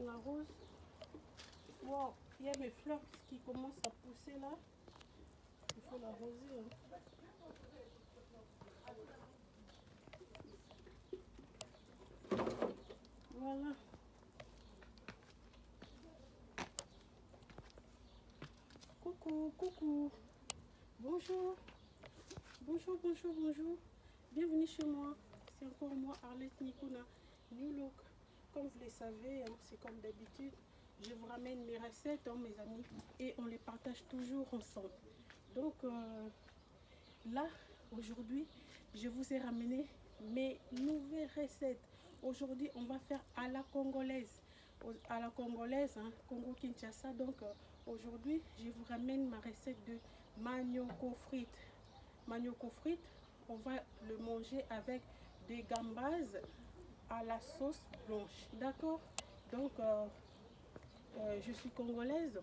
la rose. Wow, il y a mes fleurs qui commencent à pousser là. Il faut l'arroser. Hein. Voilà. Coucou, coucou. Bonjour. Bonjour, bonjour, bonjour. Bienvenue chez moi. C'est encore moi, Arlette Nikuna, New Look. Comme vous le savez, hein, c'est comme d'habitude. Je vous ramène mes recettes, hein, mes amis, et on les partage toujours ensemble. Donc là, aujourd'hui, je vous ai ramené mes nouvelles recettes. Aujourd'hui, on va faire à la congolaise. À la congolaise, hein, Congo Kinshasa. Donc aujourd'hui, je vous ramène ma recette de manioko frites. Manioko frites, on va le manger avec des gambas à la sauce blanche. D'accord? Donc je suis congolaise,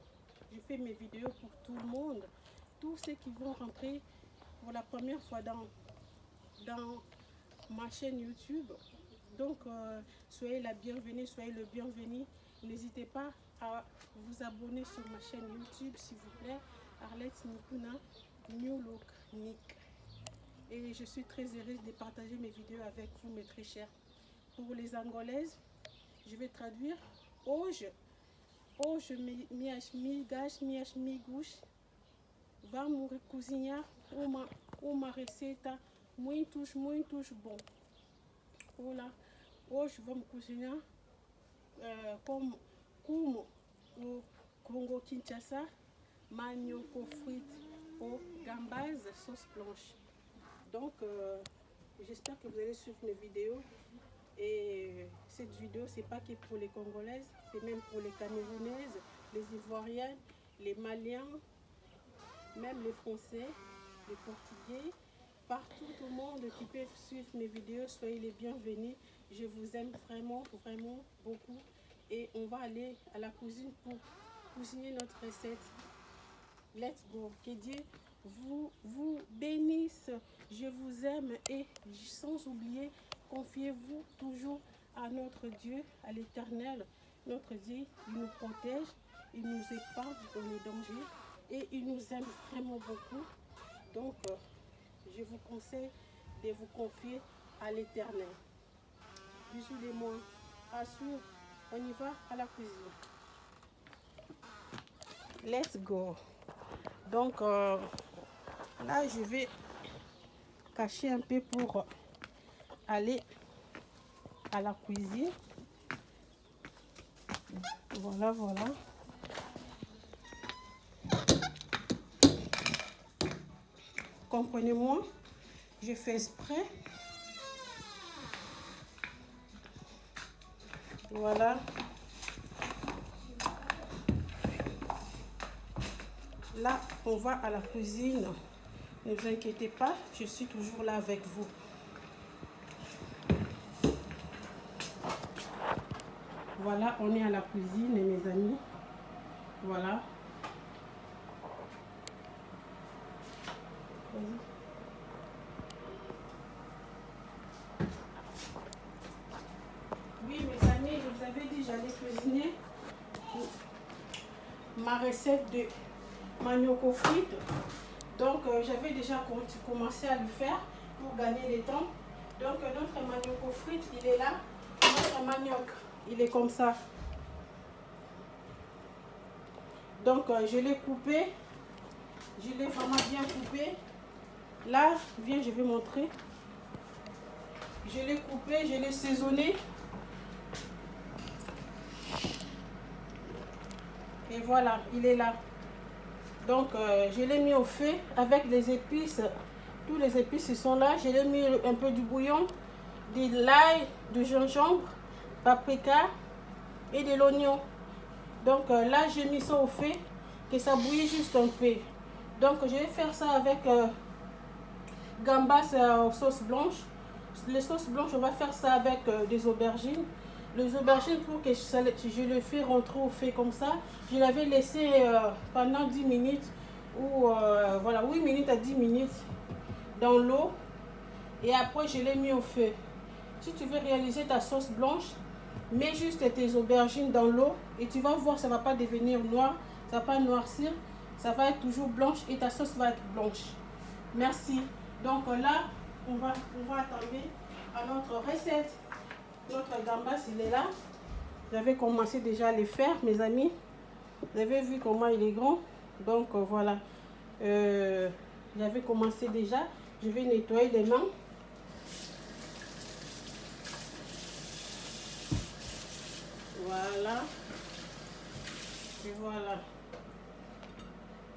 je fais mes vidéos pour tout le monde, tous ceux qui vont rentrer pour la première fois dans ma chaîne YouTube. Donc soyez la bienvenue, soyez le bienvenu. N'hésitez pas à vous abonner sur ma chaîne YouTube, s'il vous plaît, Arlette Nikuna New Look Nick. Et je suis très heureuse de partager mes vidéos avec vous, mes très chers. Pour les angolaises, je vais traduire. Hoje minhas amigos vamos cozinhar uma receita muito bom. Olá, hoje vamos cozinhar como o Congo Kinshasa, manioko frites au gambas sauce blanche. Donc j'espère que vous allez suivre mes vidéos. Et cette vidéo, c'est pas que pour les Congolaises, c'est même pour les Camerounaises, les Ivoiriennes, les Maliens, même les Français, les Portugais, partout au monde qui peuvent suivre mes vidéos. Soyez les bienvenus. Je vous aime vraiment, vraiment beaucoup. Et on va aller à la cuisine pour cuisiner notre recette. Let's go. Que Dieu vous bénisse. Je vous aime et sans oublier, confiez-vous toujours à notre Dieu, à l'Éternel. Notre Dieu, il nous protège, il nous épargne dans les dangers et il nous aime vraiment beaucoup. Donc, je vous conseille de vous confier à l'Éternel. Bisous les moi. À suivre, on y va à la cuisine. Let's go. Donc, là, je vais cacher un peu pour aller à la cuisine. Voilà, voilà. Comprenez-moi, je fais exprès. Voilà. Là, on va à la cuisine. Ne vous inquiétez pas, je suis toujours là avec vous. Voilà, on est à la cuisine, mes amis. Voilà. Oui, mes amis, je vous avais dit j'allais cuisiner ma recette de manioko frites. Donc, j'avais déjà commencé à le faire pour gagner du temps. Donc, notre manioko frites, il est là. Notre manioc, il est comme ça. Donc, je l'ai coupé. Je l'ai vraiment bien coupé. Là, viens, je vais montrer. Je l'ai coupé, je l'ai saisonné. Et voilà, il est là. Donc, je l'ai mis au feu avec les épices. Tous les épices ils sont là. Je l'ai mis un peu du bouillon, de l'ail, du gingembre, paprika et de l'oignon. Donc là, j'ai mis ça au feu, que ça bouillit juste un peu. Donc, je vais faire ça avec gambas sauce blanche. Les sauces blanches, on va faire ça avec des aubergines. Les aubergines, pour que je le fais rentrer au feu comme ça, je l'avais laissé pendant 10 minutes, ou voilà, 8 minutes à 10 minutes dans l'eau. Et après, je l'ai mis au feu. Si tu veux réaliser ta sauce blanche, Mets juste tes aubergines dans l'eau et tu vas voir, ça ne va pas devenir noir, ça ne va pas noircir, ça va être toujours blanche et ta sauce va être blanche. Merci. Donc là, on va attendre à notre recette. Notre gambas, il est là. J'avais commencé déjà à les faire, mes amis. Vous avez vu comment il est grand. Donc voilà. J'avais commencé déjà. Je vais nettoyer les mains. Voilà. Et voilà.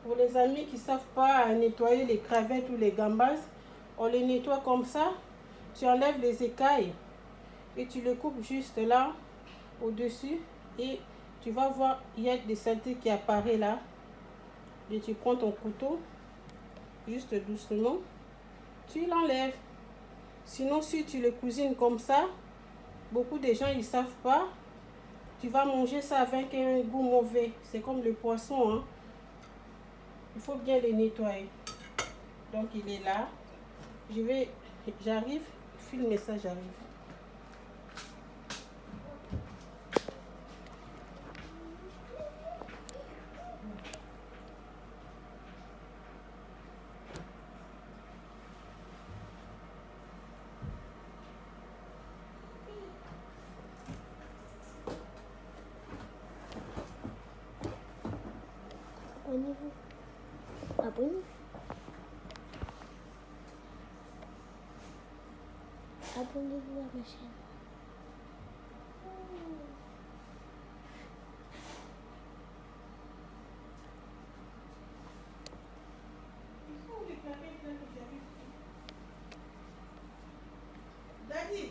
Pour les amis qui ne savent pas nettoyer les crevettes ou les gambas, on les nettoie comme ça. Tu enlèves les écailles et tu les coupes juste là, au-dessus. Et tu vas voir, il y a des saletés qui apparaissent là. Et tu prends ton couteau, juste doucement. Tu l'enlèves. Sinon, si tu le cuisines comme ça, beaucoup de gens ils ne savent pas. Tu vas manger ça avec un goût mauvais. C'est comme le poisson. Hein. Il faut bien les nettoyer. Donc, il est là. J'arrive. Filmer ça, j'arrive. Abonnez-vous. Abonnez-vous. Abonnez-vous à ma chaîne. Daddy.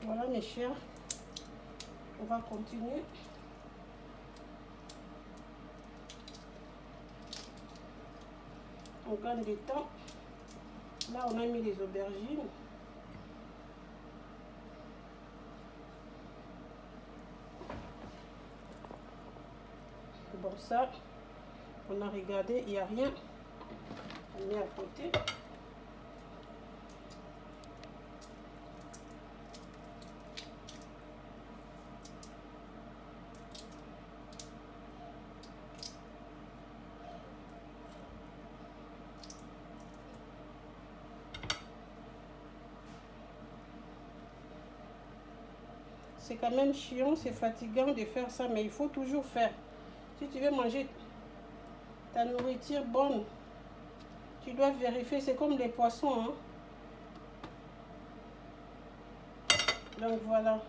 Voilà mes chers, on va continuer. On gagne du temps. Là on a mis les aubergines. Bon ça, on a regardé, il n'y a rien. On met à côté. C'est quand même chiant, c'est fatigant de faire ça, mais il faut toujours faire. Si tu veux manger ta nourriture bonne, tu dois vérifier, c'est comme les poissons. Hein? Donc voilà.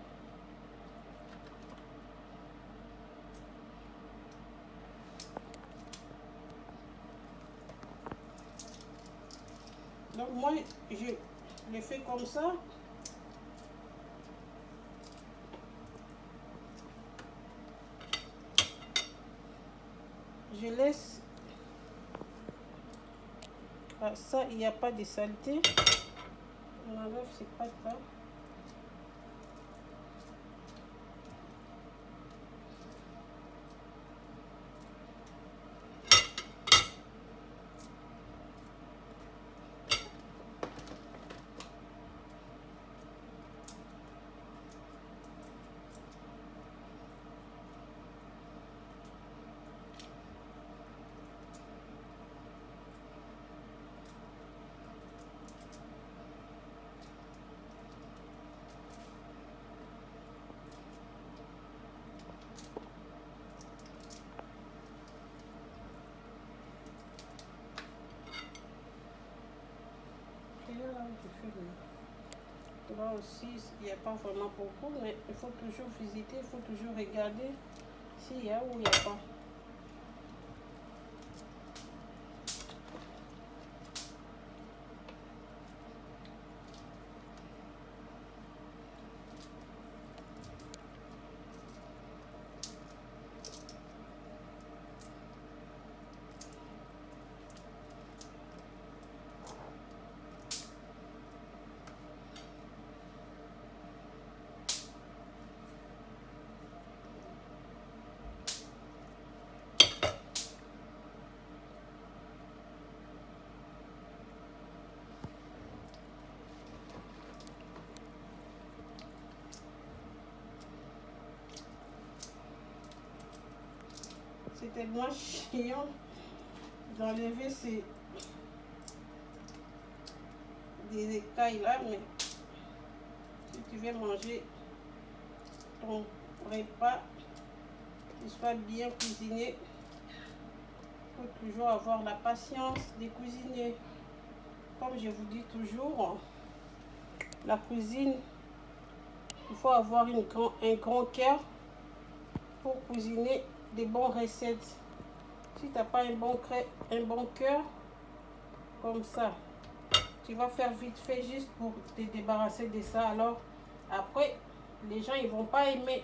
Donc moi, je le fais comme ça. Je laisse. Ah, ça, il n'y a pas de saleté. On enlève ces pâtes là. filmer. Là aussi, il n'y a pas vraiment beaucoup, mais il faut toujours visiter, il faut toujours regarder s'il y a ou il n'y a pas. C'est tellement chiant d'enlever des écailles là, mais si tu veux manger ton repas, qu'il soit bien cuisiné, il faut toujours avoir la patience de cuisiner. Comme je vous dis toujours, la cuisine, il faut avoir un grand cœur pour cuisiner des bonnes recettes. Si tu n'as pas un bon cœur, comme ça, tu vas faire vite fait juste pour te débarrasser de ça. Alors, après, les gens, ils vont pas aimer.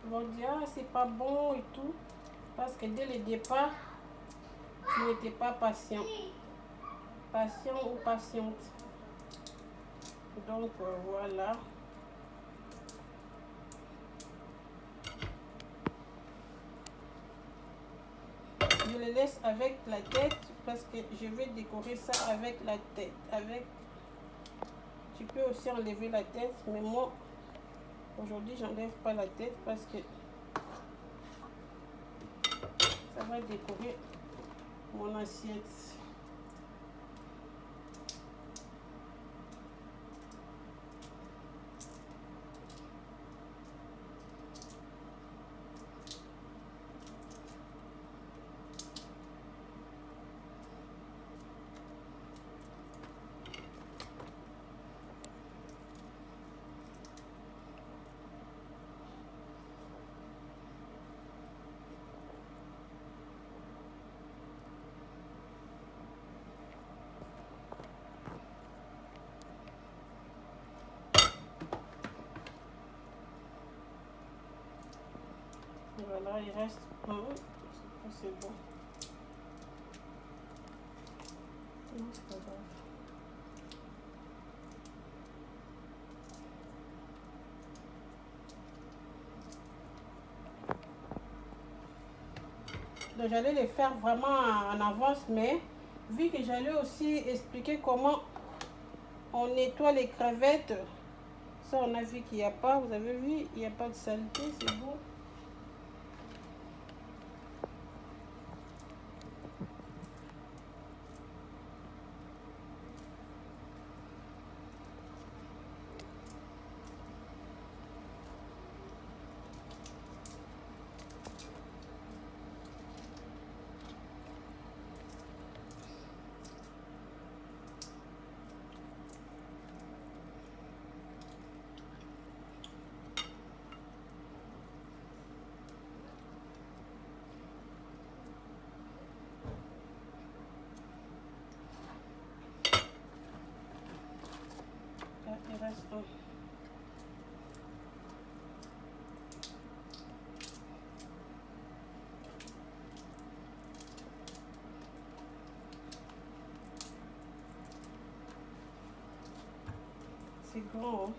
Ils vont dire, ah, c'est pas bon et tout. Parce que dès le départ, tu n'étais pas patient. Patient ou patiente. Donc, voilà. Je le laisse avec la tête parce que je vais décorer ça avec la tête. Tu peux aussi enlever la tête, mais moi, aujourd'hui, j'enlève pas la tête parce que ça va décorer mon assiette. Voilà, il reste un. C'est bon. Non, c'est pas grave. Donc j'allais les faire vraiment en avance, mais vu que j'allais aussi expliquer comment on nettoie les crevettes, ça on a vu qu'il n'y a pas, vous avez vu, il n'y a pas de saleté, c'est bon. Il reste un. C'est grand, hein?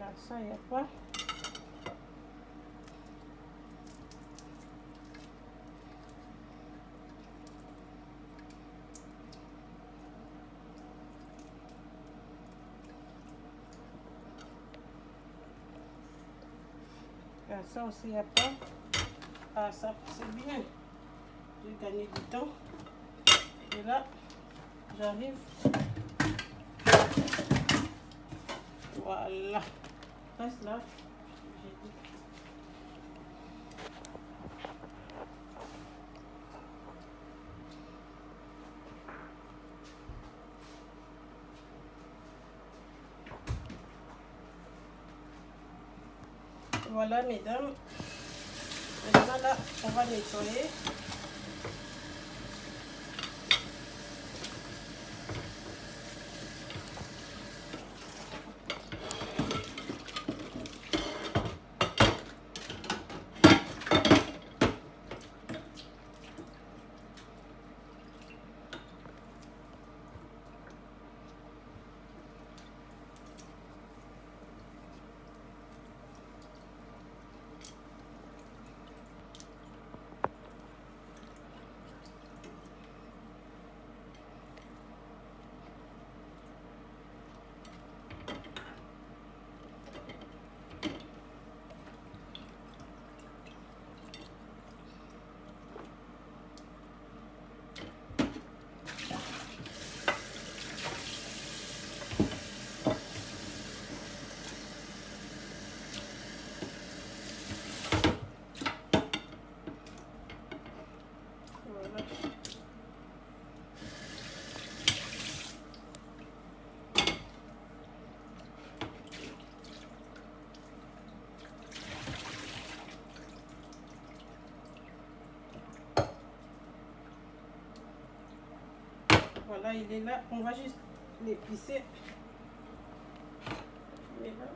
Là, ça, il n'y a pas. Là, ça aussi, il n'y a pas. Ah, ça, c'est bien. J'ai gagné du temps. Et là, j'arrive. Voilà. Reste là. Voilà, mesdames. Maintenant, là, on va nettoyer. Voilà, il est là. On va juste l'épicer. Il est là.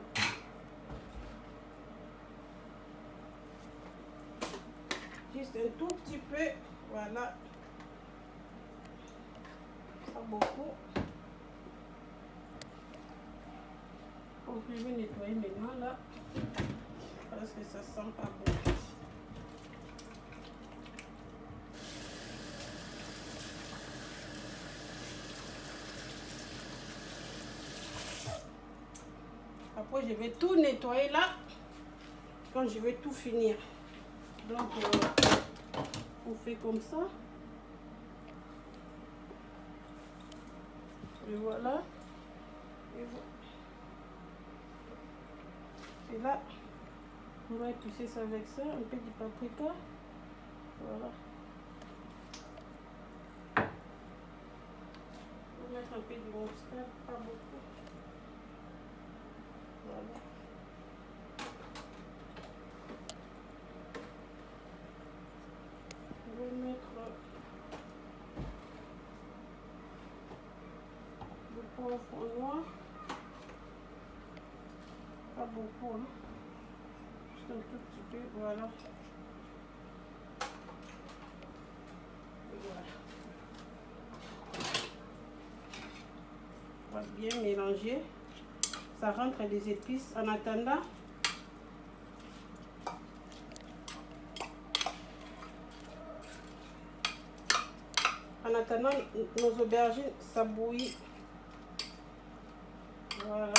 Juste un tout petit peu. Voilà. Pas beaucoup. Donc, je vais nettoyer maintenant là. Parce que ça sent pas bon. Après, je vais tout nettoyer là, quand je vais tout finir. Donc, on fait comme ça. Et voilà. Et là, on va épicer ça avec ça, un peu de paprika. Voilà. On va mettre un peu de moutarde, pas beaucoup. Voilà. Je vais mettre du poivre noir. Pas beaucoup, hein. Juste un tout petit peu, voilà. Et voilà. On va bien mélanger. Ça rentre les épices. En attendant, nos aubergines, ça bouillit. Voilà.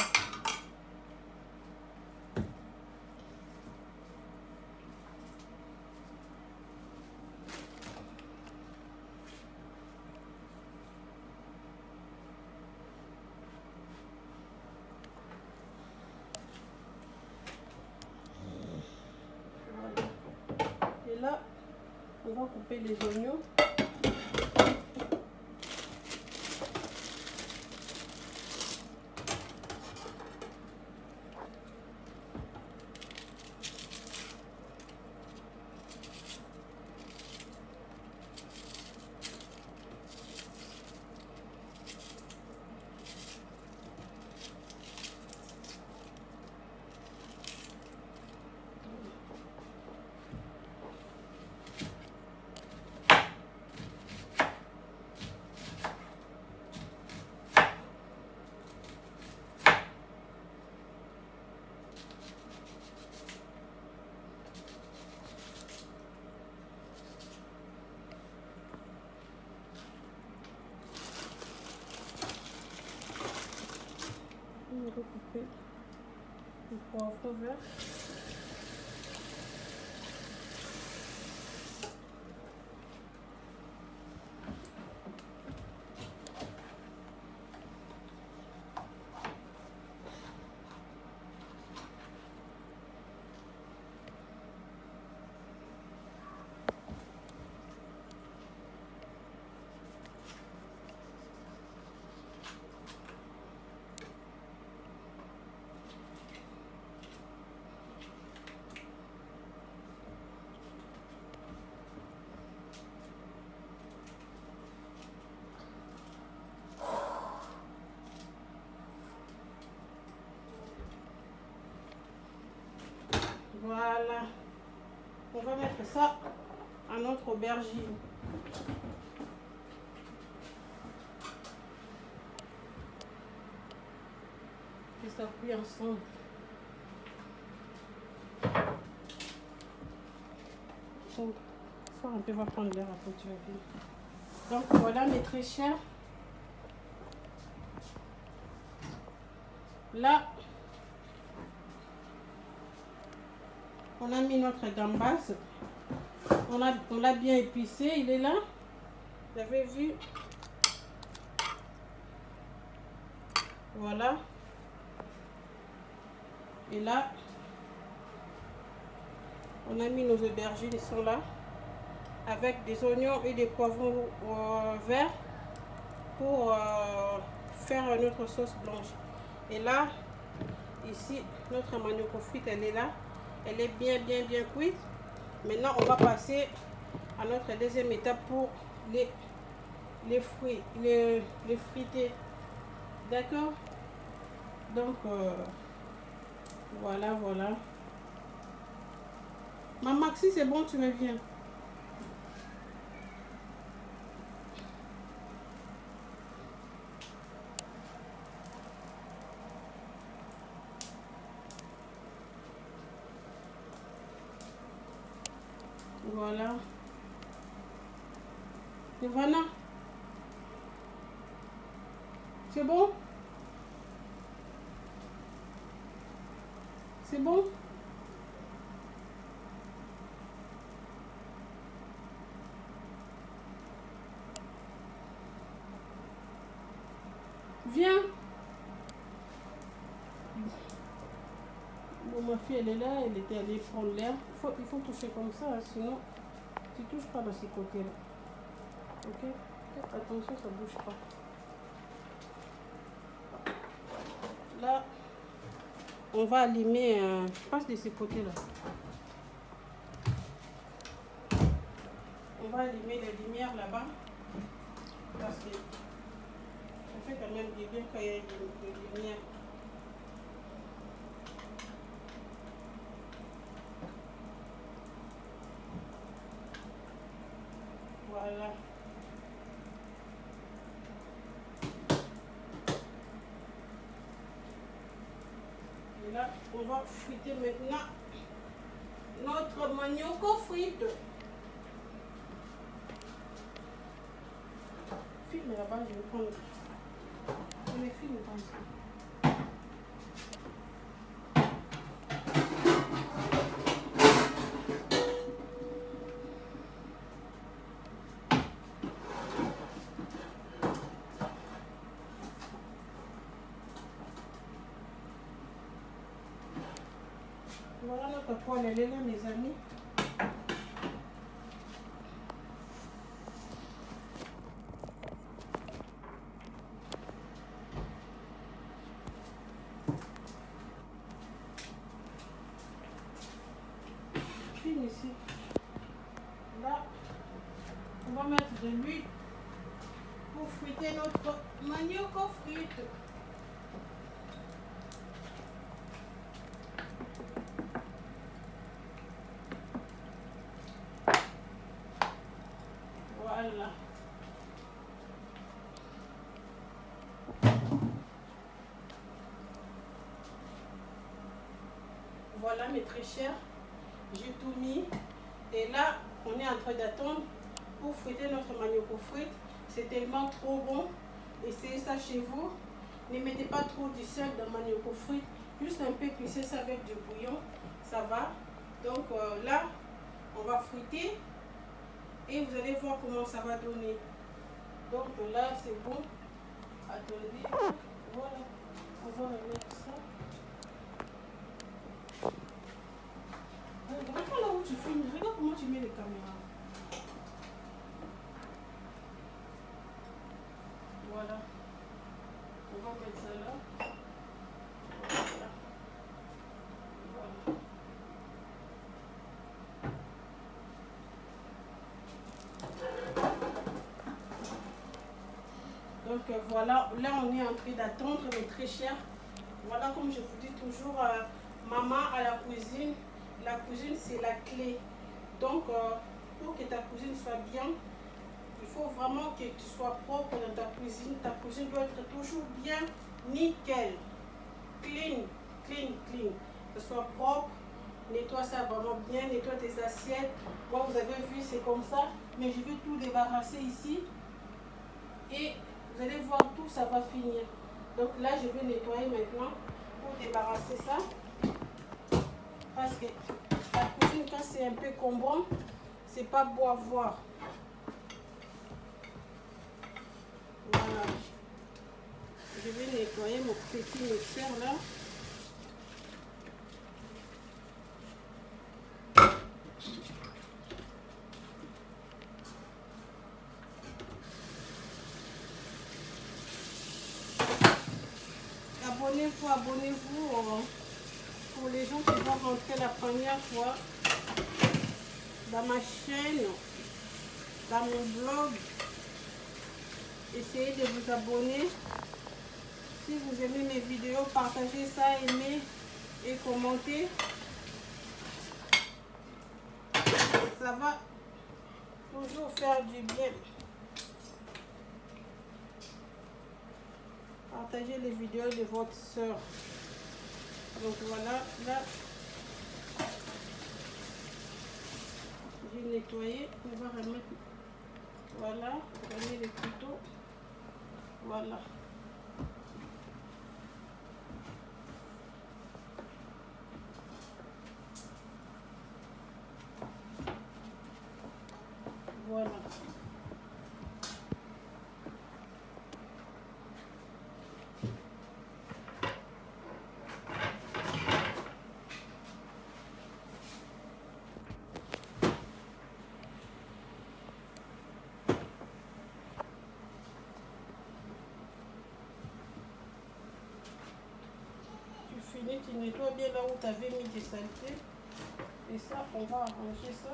Et là, on va couper les oignons. On va couper le poivre vert. on va mettre ça à notre aubergine. Et ça cuit ensemble. Donc, fort un peu, va prendre l'air après tu vas bien. Donc voilà mes très chers. Là, on a mis notre gambas. On l'a bien épicé, il est là. Vous avez vu? Voilà. Et là, on a mis nos aubergines, ils sont là. Avec des oignons et des poivrons verts pour faire notre sauce blanche. Et là, ici, notre manioc aux frites, elle est là. Elle est bien cuite. Maintenant, on va passer à notre deuxième étape pour les fruits, les friter. D'accord? Donc, voilà. Maman, si c'est bon, tu me viens. Voilà. Ivana, c'est bon? C'est bon? Viens. Bon, ma fille, elle est là, elle était allée prendre l'air. Il faut toucher comme ça, hein, sinon tu touches pas dans ces côtés-là. Ok? Attention, ça bouge pas. Là, on va allumer, je passe de ces côtés-là. On va allumer les lumières là-bas. Parce que ça fait quand même du bien quand il y a des lumières. Voilà. Et là, on va friter maintenant notre manioc aux frites. Filme là-bas, je vais prendre. Je me filme comme ça. Voilà notre poêle, elle est là, mes amis. Filme ici. Là, on va mettre de l'huile pour friter notre manioc aux frites. Voilà. Voilà mes très chers, j'ai tout mis. Et là, on est en train d'attendre pour friter notre manioc aux frites. C'est tellement trop bon. Essayez ça chez vous. Ne mettez pas trop du sel dans le manioc aux frites. Juste un peu épicé ça avec du bouillon. Ça va. Donc là, on va friter. Et vous allez voir comment ça va donner. Donc là, c'est bon. Attendez. Voilà. On va remettre ça. Regarde là où tu filmes. Regarde comment tu mets les caméras. Voilà. On va mettre ça là. Voilà. Voilà. Donc voilà, là on est en train d'attendre, mes très chers. Voilà, comme je vous dis toujours, maman à la cuisine c'est la clé. Donc, pour que ta cuisine soit bien, il faut vraiment que tu sois propre dans ta cuisine. Ta cuisine doit être toujours bien nickel, clean, clean, clean. Que ce soit propre, nettoie ça vraiment bien, nettoie tes assiettes. Moi, vous avez vu, c'est comme ça, mais je vais tout débarrasser ici. Et vous allez voir, tout ça va finir. Donc là, je vais nettoyer maintenant pour débarrasser ça. Parce que la cuisine, quand c'est un peu combrant, c'est pas beau à voir. Voilà. Je vais nettoyer mon petit mixeur là. Abonnez-vous, abonnez-vous pour les gens qui vont rentrer la première fois dans ma chaîne, dans mon blog. Essayez de vous abonner. Si vous aimez mes vidéos, partagez ça, aimez et commentez. Ça va toujours faire du bien. Partagez les vidéos de votre soeur. Donc voilà, là, j'ai nettoyé. On va remettre, voilà, remettre les couteaux. Voilà. Voilà. Tu finis, tu nettoies bien là où tu avais mis des saletés. Et ça, on va arranger ça.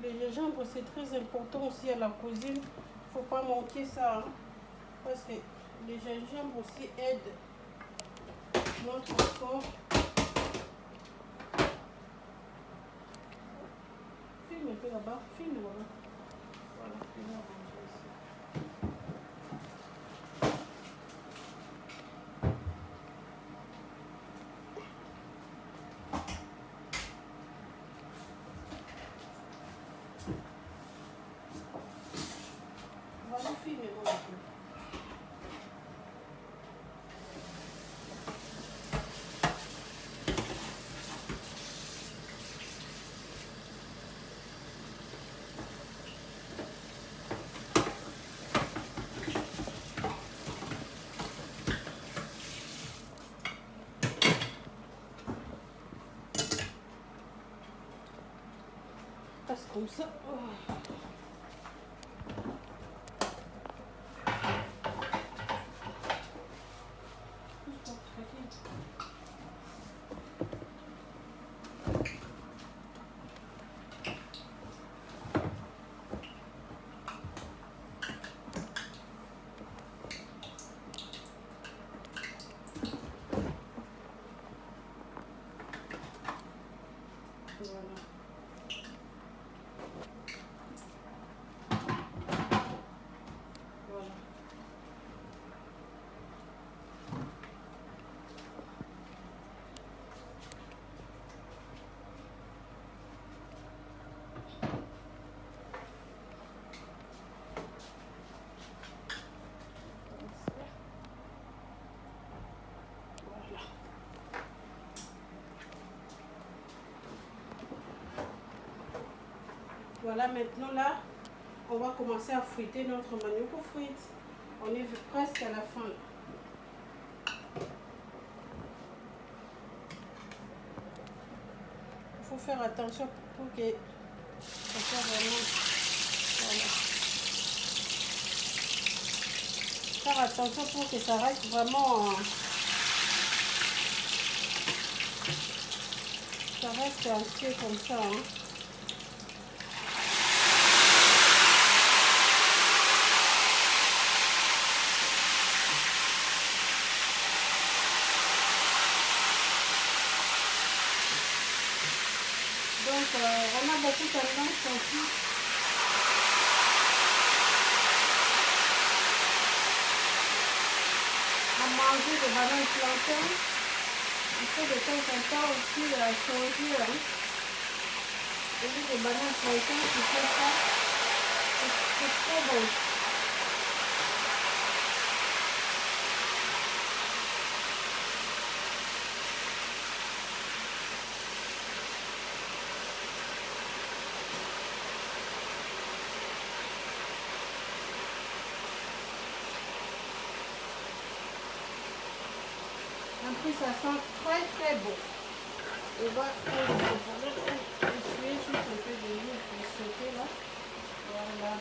Le gingembre, c'est très important aussi à la cuisine. Il ne faut pas manquer ça. Hein, parce que le gingembre aussi aide notre corps. Filme un peu là-bas. Filme là-bas. Voilà, je vais arranger ici. Voilà, filme-moi un peu. Passe comme ça. Oh. Voilà. Voilà. Voilà. Voilà, maintenant là, on va commencer à friter notre manioc aux frites. On est presque à la fin. Il faut faire attention pour que ça soit vraiment... Voilà. Faire attention pour que ça reste vraiment... ça reste entier comme ça. Hein. Donc, on a beaucoup tendance aussi à manger des bananes plantains. Il faut de temps en temps aussi changer. Hein. Des bananes plantains qui font ça, c'est trop bon. En plus, ça sent très très bon. On va essuyer juste un peu de l'huile pour sauter là. Voilà.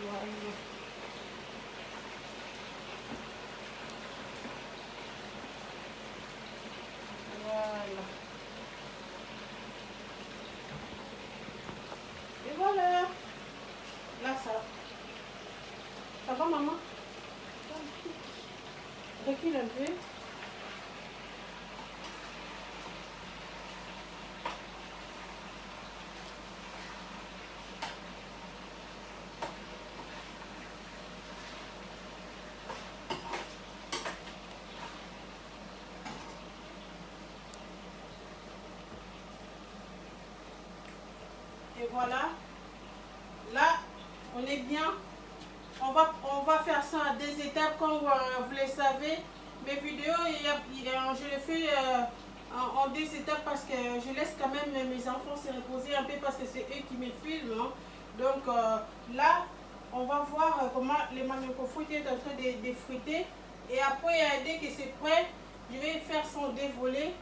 Voilà. Voilà. Et voilà. Là, ça va, maman? Recule un peu. Et voilà. Là, on est bien. On va faire ça à 2 étapes comme vous le savez. Mes vidéos, je les fais en 2 étapes parce que je laisse quand même mes enfants se reposer un peu parce que c'est eux qui me filment. Hein. Donc là, on va voir comment le manioc fruité est en train de fruiter. Et après, dès que c'est prêt, je vais faire son dévolé.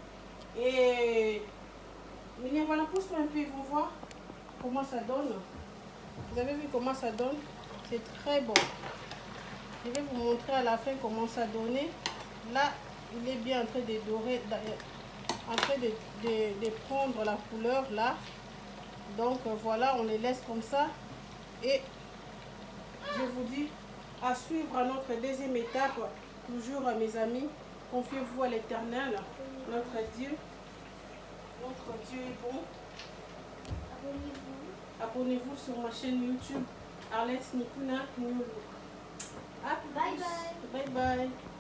Et voilà, pousse-toi un peu, ils vont voir comment ça donne. Vous avez vu comment ça donne? C'est très bon. Je vais vous montrer à la fin comment ça donnait. Là, il est bien en train de dorer, en train de prendre la couleur là. Donc voilà, on les laisse comme ça. Et je vous dis à suivre à notre 2e étape. Toujours mes amis, confiez-vous à l'Éternel, notre Dieu. Notre Dieu est bon. Abonnez-vous sur ma chaîne YouTube Arlette Nikuna New Look. À plus. Bye bye. Bye bye.